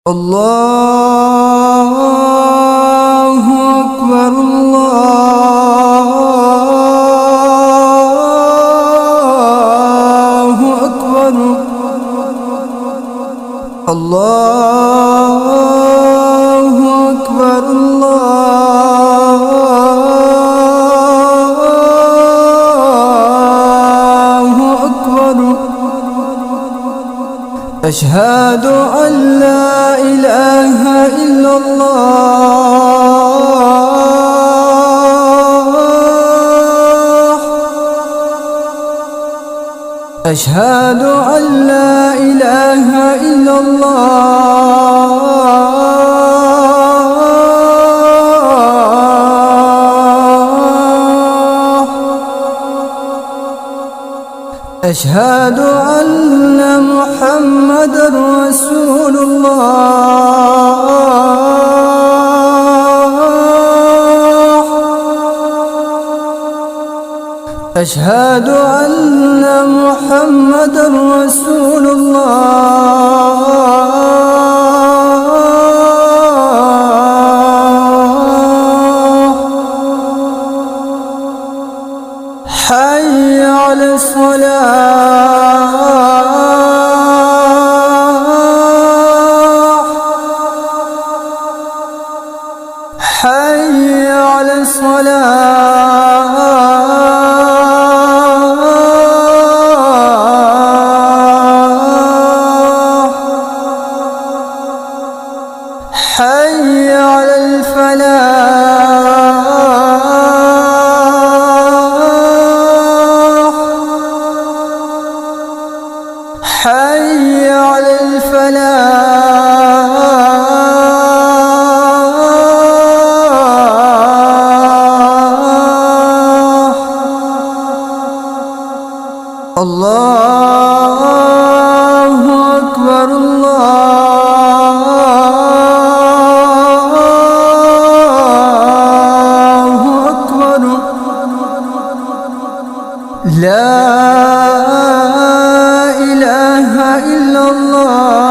الله أكبر الله أكبر الله أكبر الله أكبر أشهد أن لا إله إلا الله أشهد أن لا إله إلا الله أشهد أن محمدًا رسول الله أشهد أن محمدًا رسول الله حي على الصلاة حي على الصلاة حي على الفلاح حي على الفلاح الله أكبر الله أكبر لا إله إلا الله